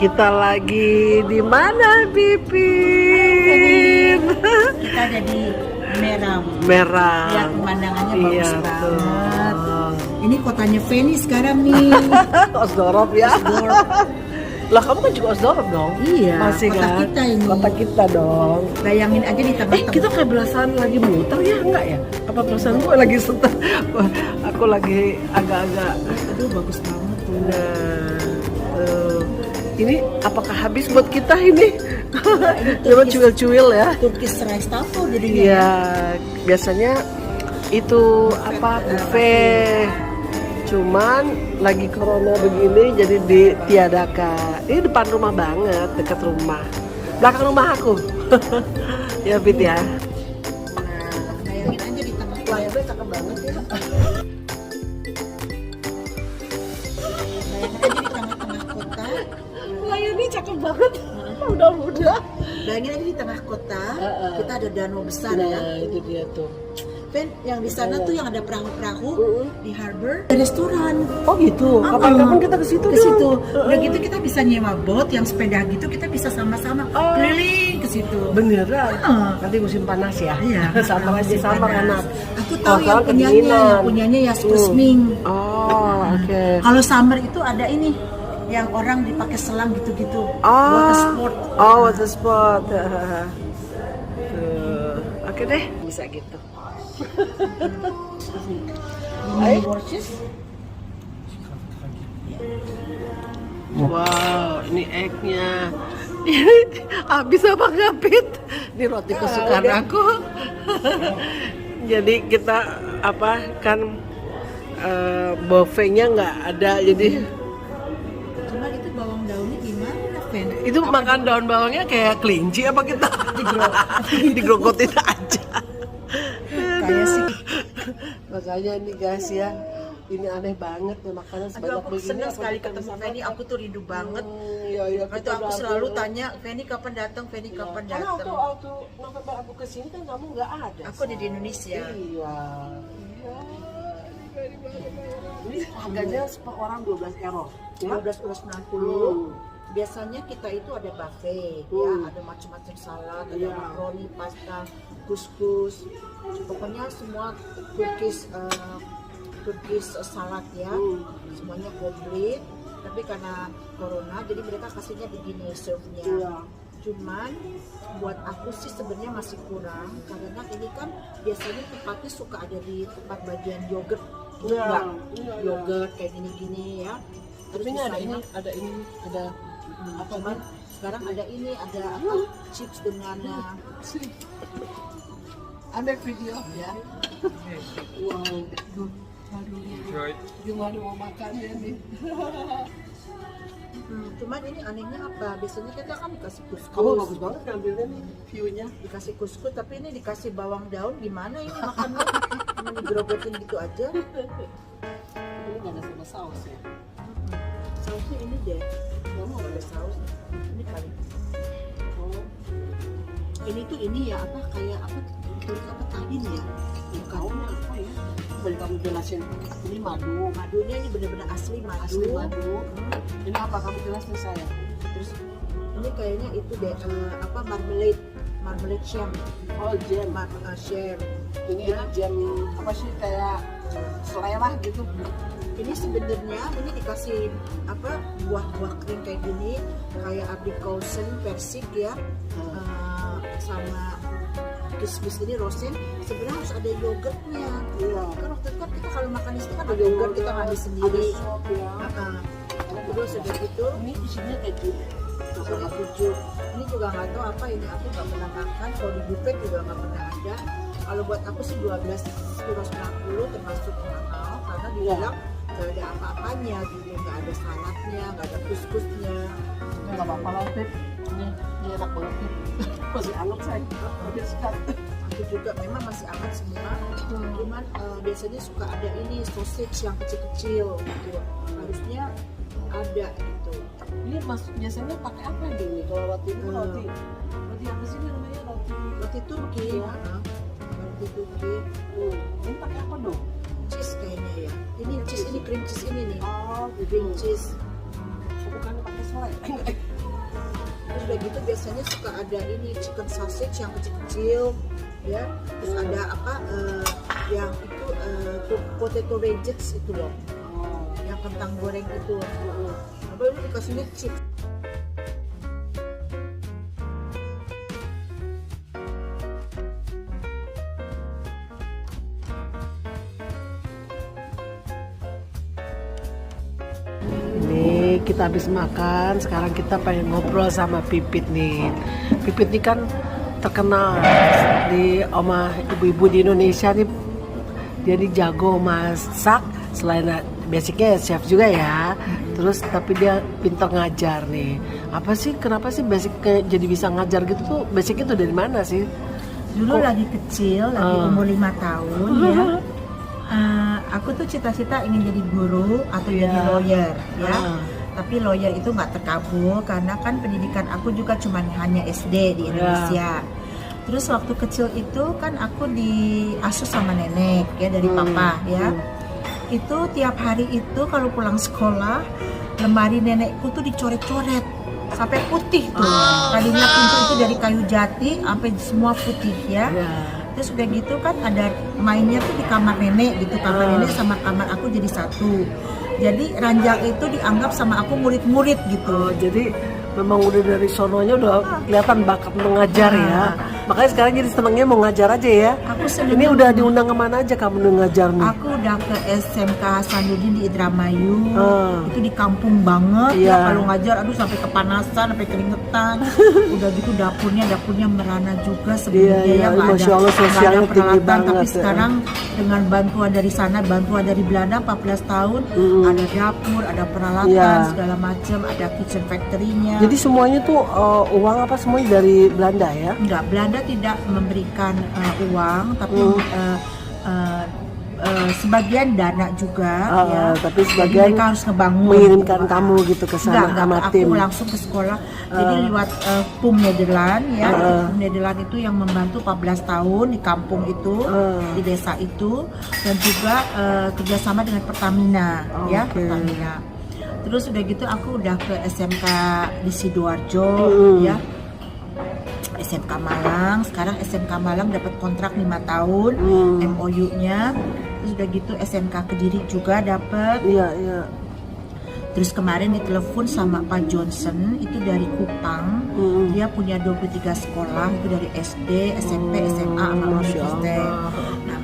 Kita lagi di mana, Pipin? Kita ada di Meram. Meram. Lihat pemandangannya bagus Iya, banget. Ini kotanya Feni sekarang nih. Osdorov ya. Lah kamu kan juga Osdorov dong? Iya, masih kota kan? kita ini. Kota kita dong. Bayangin aja di tengah-tengah. Kita kayak belasan lagi muter ya, enggak ya? Apa belasan gue lagi setel? Aku lagi agak-agak. Aduh, bagus banget tuh. Nah, ini apakah habis buat kita ini? Coba cuil-cuil ya. Turkish rice taco jadinya. Iya, biasanya itu apa buffet. Cuman lagi corona begini jadi ditiadakan. Ini depan rumah banget, dekat rumah. Belakang rumah aku. Ya, Bit ya. Nah, bayangin aja di tengah. Layarnya cakep banget ya. Bayangin aja di tengah-tengah kota. Layarnya cakep banget. Mudah-mudah. Bayangin aja di tengah kota. Kita ada danau besar ya. Nah, itu dia tuh. Pen, yang di sana tuh yang ada perahu-perahu di harbor, ada restoran. Oh gitu. Kapan-kapan kita ke situ Ke situ. Udah gitu kita bisa nyewa boat yang sepeda gitu, kita bisa sama-sama keliling ke situ. Beneran? Nanti musim panas ya? Iya. Sama aja sama kan? Aku tahu yang punyanya Jasper Sming. Oh, oke. Kalau summer itu ada ini yang orang dipakai selang gitu-gitu. Oh, Water sport. Oh, water sport. Oke deh, bisa gitu. Mini horses. Wow, ini egg-nya. Habis apa ngapit? Ini roti kesukaan aku. Jadi kita apa kan buffetnya nggak ada, jadi Cuma itu bawang daunnya gimana, Fen? itu makan daun bawangnya kayak kelinci apa kita digrogotin aja. Kayak sih. Makanya nih guys ya, ini aneh banget nih makanan Aduh, sebanyak aku begini. senang sekali kita ketemu bisa Feni. makan. Aku tuh rindu banget. Iya, iya, Itu kita aku udah selalu tuh. tanya, Feni kapan datang? Feni kapan Karena datang? waktu November aku kesini kan kamu nggak ada. Aku ada di Indonesia. Iya. Ini harganya per orang 12 euro. 12,90. Biasanya kita itu ada buffet, ya, ada macam-macam salad, ada Iya. makaroni, pasta, couscous, pokoknya semua Turkish salad ya, semuanya komplit. Tapi karena corona, jadi mereka kasihnya begini serve-nya. Iya. Cuman buat aku sih sebenarnya masih kurang, karena ini kan biasanya tempatnya suka ada di tempat bagian yogurt, Iya, enggak? iya. Yogurt kayak gini-gini ya. Tapi ini ada ini, ada apa Cuman nih? sekarang ada ini, ada apa? Chips dengan Ada video ya. Wow. Aduh. Gimana mau makannya nih? Cuman ini anehnya apa? Biasanya kita kan dikasih kuskus. Kamu bagus banget ngambilnya nih view-nya. Dikasih kuskus, tapi ini dikasih bawang daun. Gimana ini makannya? Cuma digerogotin gitu aja. Ini nggak ada sama saus ya? Sausnya ini deh. Kamu nggak ada saus. Ini kali. Oh, Ini tuh ini ya apa? Kayak apa? Tulis apa tahin ya? tahu apa ya? Balik kamu jelasin. Ini madu. Madunya ini benar-benar asli madu. Asli madu. Ini apa kamu jelasin saya? Terus ini kayaknya itu deh apa marmalade jam. Oh, jam. Share. Ini jam apa sih kayak selai lah gitu. Ini sebenarnya ini dikasih apa buah-buah kering kayak gini, kayak aprikosen, persik ya, sama kismis ini rosen. Sebenarnya harus ada yogurtnya. Iya. Kan waktu itu kan kita kalau makan di sini kan ada yogurt, kita ngambil sendiri. Ada sop ya. Terus udah gitu, Ini isinya keju. sama keju. Ini juga nggak tahu apa ini, aku nggak pernah makan. Kalau di buffet juga nggak pernah ada. Kalau buat aku sih 12,90 termasuk mahal karena dibilang nggak ada apa-apanya gitu, nggak ada saladnya, nggak ada kuskusnya. Nggak apa-apa lah, Tip. Ini enak banget nih. Masih anget saya. Masih sekat. Aku juga memang masih aman semua. Cuman biasanya suka ada ini sausage yang kecil-kecil gitu. Harusnya ada gitu. Ini biasanya pakai apa ini? Kalau roti itu roti apa sih namanya, Roti Turki. Iya. Roti Turki. Ini pakai apa dong? Cheese kayaknya ya. Ini cheese, ini cream cheese ini nih. Oh, Cream cheese. bukannya pakai selai. Terus udah gitu biasanya suka ada ini chicken sausage yang kecil-kecil ya. Terus ada apa yang itu potato wedges itu loh. Yang kentang goreng itu. Apa ini dikasihnya chips. Nih kita habis makan, sekarang kita pengen ngobrol sama Pipit nih. Pipit nih kan terkenal di sama ibu-ibu di Indonesia nih. Dia nih jago masak, selain basicnya chef juga ya. Terus tapi dia pintar ngajar nih. Apa sih, kenapa sih basicnya jadi bisa ngajar gitu tuh? Basicnya tuh dari mana sih? Dulu lagi kecil, lagi umur 5 tahun ya. Aku tuh cita-cita ingin jadi guru atau jadi lawyer ya. Tapi lawyer itu nggak terkabul karena kan pendidikan aku juga cuma hanya SD di Indonesia. Terus waktu kecil itu kan aku diasuh sama nenek ya dari papa ya. Itu tiap hari itu kalau pulang sekolah lemari nenekku tuh dicoret-coret sampai putih tuh. Tadinya pintu itu dari kayu jati sampai semua putih ya. Terus udah gitu kan ada mainnya tuh di kamar nenek gitu, kamar nenek sama kamar aku jadi satu. Jadi ranjang itu dianggap sama aku murid-murid gitu. Jadi memang udah dari sononya udah kelihatan bakat mengajar ya. Makanya sekarang jadi senangnya mau ngajar aja ya. Aku seneng. Ini udah diundang kemana aja kamu udah ngajar nih? Aku udah ke SMK Hasanuddin di Indramayu. Itu di kampung banget ya, kalau ngajar aduh sampai kepanasan, sampai keringetan. Udah gitu dapurnya merana juga sebenarnya ya, nggak Masya Allah, sosialnya ada tinggi peralatan. banget. Tapi sekarang dengan bantuan dari sana, bantuan dari Belanda 14 tahun, ada dapur, ada peralatan segala macam, ada kitchen factory-nya. Jadi semuanya tuh uang apa semuanya dari Belanda ya? Enggak, Belanda tidak memberikan uang, tapi sebagian dana juga ya. Tapi sebagian mereka harus ngebangun, mengirimkan kamu gitu ke sana sama tim. Aku langsung ke sekolah. Jadi lewat PUM Nederland ya. PUM Nederland itu yang membantu 14 tahun di kampung itu, di desa itu, dan juga kerjasama dengan Pertamina ya, Pertamina. Terus udah gitu aku udah ke SMK di Sidoarjo ya. SMK Malang, sekarang SMK Malang dapat kontrak 5 tahun, MOU-nya. Terus udah gitu SMK Kediri juga dapat. Iya. Terus kemarin ditelepon sama Pak Johnson itu dari Kupang. Dia punya 23 sekolah itu dari SD, SMP, SMA sama universitas. Nah,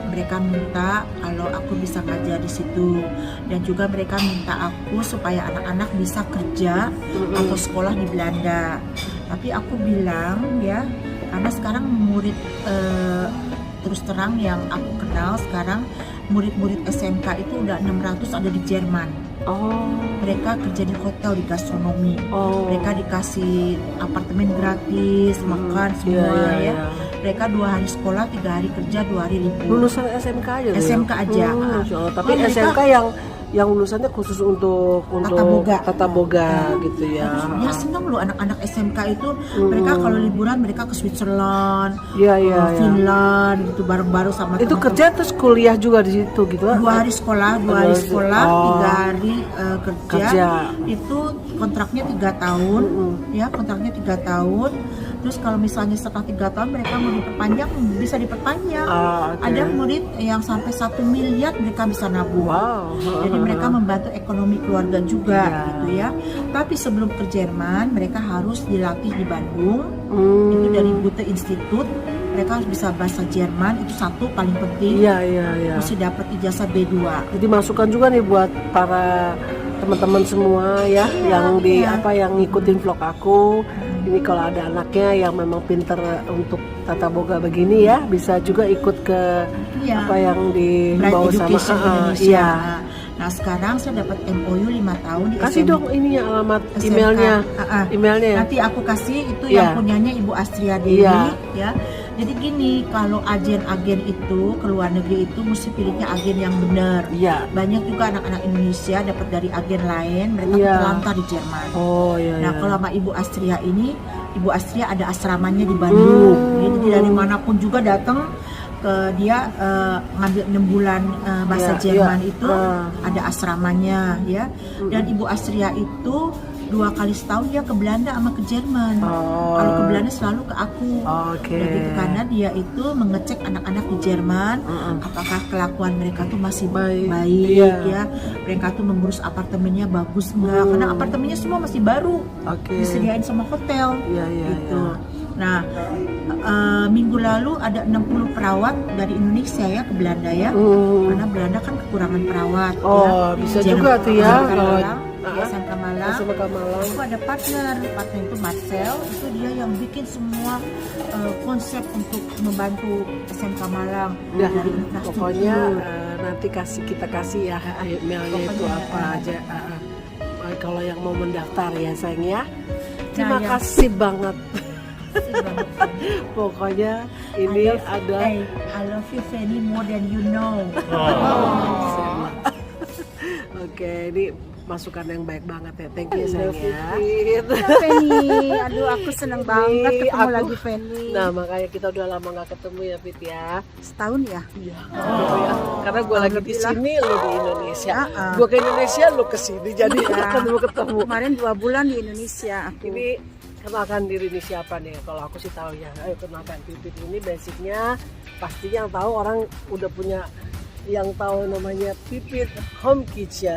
mereka minta kalau aku bisa ngajar di situ, dan juga mereka minta aku supaya anak-anak bisa kerja atau sekolah di Belanda. Tapi aku bilang ya, karena sekarang murid terus terang yang aku kenal sekarang murid-murid SMK itu udah 600 ada di Jerman. Mereka kerja di hotel, di gastronomi. Mereka dikasih apartemen gratis, makan semua ya. Mereka 2 hari sekolah, 3 hari kerja, 2 hari libur. Lulusan SMK aja? SMK aja. Tapi SMK yang lulusannya khusus untuk tata boga gitu ya. Ya senang loh anak-anak SMK itu. Mereka kalau liburan mereka ke Switzerland, Finland gitu bareng-bareng sama itu teman-teman. Kerja terus kuliah juga di situ gitu? 2 hari sekolah, 3 hari kerja. Itu kontraknya 3 tahun ya, kontraknya 3 tahun. Terus kalau misalnya setelah 3 tahun mereka mau diperpanjang, bisa diperpanjang. Okay. Ada murid yang sampai 1 miliar mereka bisa nabung. Wow. Jadi mereka membantu ekonomi keluarga juga gitu ya. Tapi sebelum ke Jerman mereka harus dilatih di Bandung. Itu dari Goethe Institut. Mereka harus bisa bahasa Jerman, itu satu paling penting. Iya. Mesti dapat ijazah B2. Jadi masukan juga nih buat para teman-teman semua ya, yang yang ngikutin vlog aku. Ini kalau ada anaknya yang memang pinter untuk tata boga begini ya, bisa juga ikut ke apa yang dibawa sama Indonesia. Nah sekarang saya dapat MOU 5 tahun di kasih dong ini ya alamat emailnya. Nanti aku kasih itu yang punyanya Ibu Astria Dewi ya. Jadi gini, kalau agen-agen itu ke luar negeri itu mesti pilihnya agen yang benar. Banyak juga anak-anak Indonesia dapat dari agen lain, mereka terlantar di Jerman. Nah kalau sama Ibu Astria ini, Ibu Astria ada asramanya di Bandung. Jadi dari manapun juga datang dia ngambil 6 bulan bahasa Jerman itu ada asramanya ya. Dan Ibu Astria itu 2 kali setahun dia ke Belanda sama ke Jerman. Kalau ke Belanda selalu ke aku. Gitu, karena dia itu mengecek anak-anak di Jerman apakah kelakuan mereka tuh masih baik ya. Mereka tuh mengurus apartemennya bagus enggak, karena apartemennya semua masih baru. Disediain sama hotel gitu. Nah, minggu lalu ada 60 perawat dari Indonesia ya ke Belanda ya. Karena Belanda kan kekurangan perawat bisa juga tuh ya. SMK Malang. Aku ada partner itu Marcel, itu dia yang bikin semua konsep untuk membantu SMK Malang dari infrastruktur. Pokoknya nanti kita kasih ya emailnya itu apa aja. Kalau yang mau mendaftar ya sayang ya. Terima kasih banget. Pokoknya ini I love you Fanny more than you know. Oke, ini masukan yang baik banget ya. Thank you sayang ya. Fanny, aduh aku seneng banget ketemu lagi Fanny. Nah makanya kita udah lama gak ketemu ya Fit ya. Setahun ya? Iya. Karena gue lagi di sini, lo di Indonesia. Gue ke Indonesia, lo ke sini, jadi ketemu. Kemarin 2 bulan di Indonesia aku. Ini kenalkan diri ini siapa nih? Kalau aku sih tahu ya. Ayo kenalkan Pipit ini basicnya pasti yang tahu orang udah punya yang tahu namanya Pipit Home Kitchen.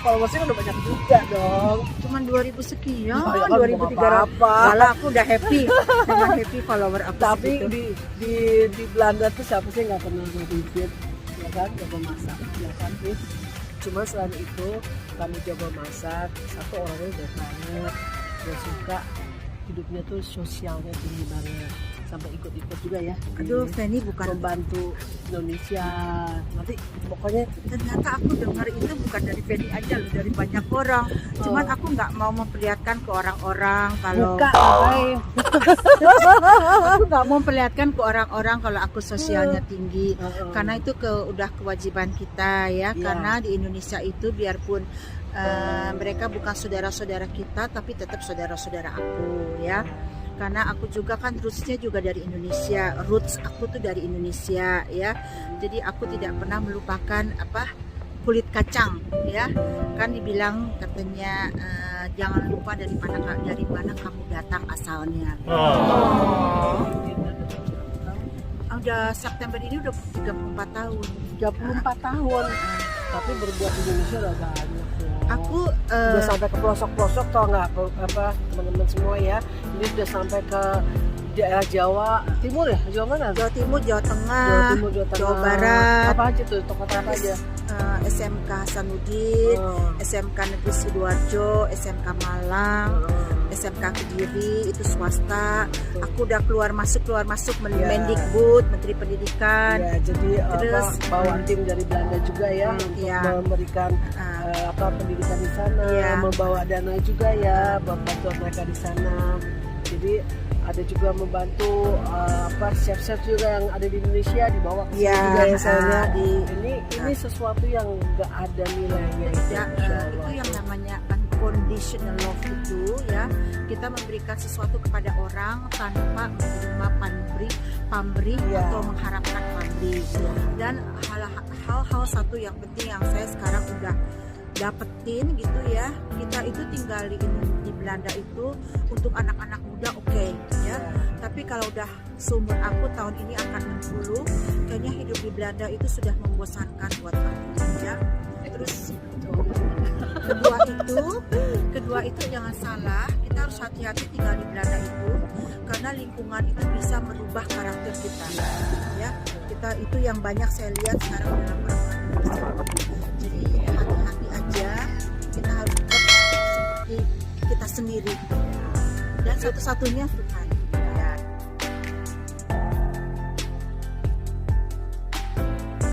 Kalau masih udah banyak juga dong. Cuman 2000 sekian, ya, 2300. Malah aku udah happy dengan happy follower aku. Tapi segitu. di Belanda tuh siapa sih nggak kenal sama Pipit? Ya kan, jago masak, ya kan Pip? Cuma selain itu kamu jago masak, satu orangnya baik banget, dia suka hidupnya tuh sosialnya tinggi banget. Sampai ikut-ikut juga ya. Aduh, Fanny bukan membantu Indonesia. Nanti pokoknya ternyata aku dengar itu bukan dari Fanny aja loh, dari banyak orang. Cuman aku nggak mau memperlihatkan ke orang-orang kalau aku nggak mau memperlihatkan ke orang-orang kalau aku sosialnya tinggi. Karena itu udah kewajiban kita ya. Karena di Indonesia itu biarpun mereka bukan saudara-saudara kita, tapi tetap saudara-saudara aku ya. Karena aku juga kan rootsnya juga dari Indonesia, roots aku tuh dari Indonesia ya. Jadi aku tidak pernah melupakan kulit kacang ya. Kan dibilang katanya jangan lupa dari mana kamu datang asalnya. Udah September ini udah 34 tahun. 34 tahun. Tapi berbuat di Indonesia udah banyak. Aku udah sampai ke pelosok-pelosok, tau nggak teman-teman semua ya. Ini sudah sampai ke daerah Jawa Timur ya, Jawa mana? Jawa Timur, Jawa Tengah, Jawa Barat. Apa aja tuh, tokoh apa aja? SMK Hasanuddin, SMK Negeri Sidoarjo, SMK Malang, SMK Kediri itu swasta. Aku udah keluar masuk Mendikbud, Menteri Pendidikan. Ya, jadi terus bawa tim dari Belanda juga ya untuk memberikan pendidikan di sana, membawa dana juga ya buat bantu mereka di sana. Jadi ada juga membantu chef-chef juga yang ada di Indonesia dibawa ke sini juga ya sayangnya. Ini sesuatu yang nggak ada nilainya itu yang namanya unconditional love itu ya. Kita memberikan sesuatu kepada orang tanpa menerima pamrih atau mengharapkan pamrih. Dan hal-hal satu yang penting yang saya sekarang udah dapetin gitu ya, kita itu tinggal di Belanda itu untuk anak-anak muda oke, ya. Tapi kalau udah seumur aku tahun ini akan 60, kayaknya hidup di Belanda itu sudah membosankan buat aku, ya. Terus kedua itu jangan salah, kita harus hati-hati tinggal di Belanda itu karena lingkungan itu bisa merubah karakter kita, ya. Kita itu yang banyak saya lihat sekarang dalam orang-orang. Jadi hati-hati aja, kita harus tetap seperti kita sendiri dan satu-satunya Tuhan.